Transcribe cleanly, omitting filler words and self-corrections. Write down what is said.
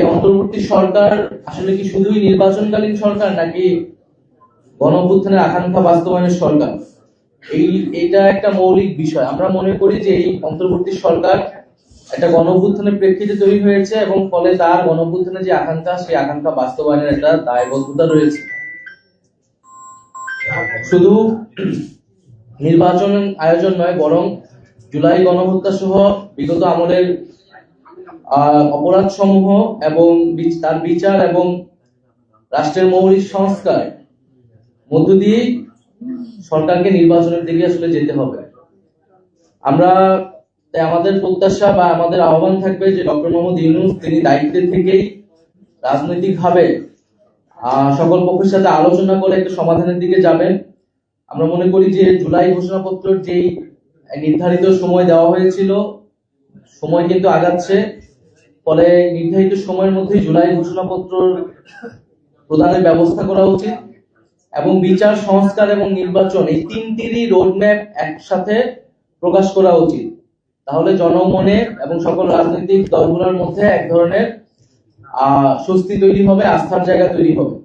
এই অন্তর্বর্তী সরকার আসলে কি শুধুই নির্বাচনকালীন সরকার নাকি গণ অভ্যুত্থানের আকাঙ্ক্ষা বাস্তবায়নের সরকার? এটা একটা মৌলিক বিষয়। আমরা মনে করি যে এই অন্তর্বর্তী সরকার একটা গণ অভ্যুত্থানের প্রেক্ষিতে তৈরি হয়েছে এবং ফলে তার গণ অভ্যুত্থানের যে আকাঙ্ক্ষা, সেই আকাঙ্ক্ষা বাস্তবায়নের একটা দায়বদ্ধতা রয়েছে। শুধু নির্বাচন আয়োজন নয়, বরং জুলাই গণহত্যা সহ বিগত আমলের অপরাধ সমূহ এবং তার বিচার এবং রাষ্ট্রের মৌলিক সংস্কার মধ্য দিয়েই সরকারকে নির্বাচনের দিকে আসলে যেতে হবে। আমাদের প্রত্যাশা বা আমাদের আহ্বান থাকবে যে ডক্টর মোহাম্মদ ইউনূস তিনি দায়িত্বে থেকেই রাজনৈতিকভাবে সকল পক্ষের সাথে আলোচনা করে একটা সমাধানের দিকে যাবেন। আমরা মনে করি যে জুলাই ঘোষণাপত্রের যেই নির্ধারিত সময় দেওয়া হয়েছিল, সময় কিন্তু আগাচ্ছে, ফলে নির্ধারিত সময়ের মধ্যে জুলাই ঘোষণাপত্র প্রদানের ব্যবস্থা করা উচিত এবং বিচার, সংস্কার এবং নির্বাচন এই তিনটিরই রোডম্যাপ একসাথে প্রকাশ করা উচিত। তাহলে জনমনে এবং সকল রাজনৈতিক দলগুলোর মধ্যে এক ধরনের স্বস্তি তৈরি হবে, আস্থার জায়গা তৈরি হবে।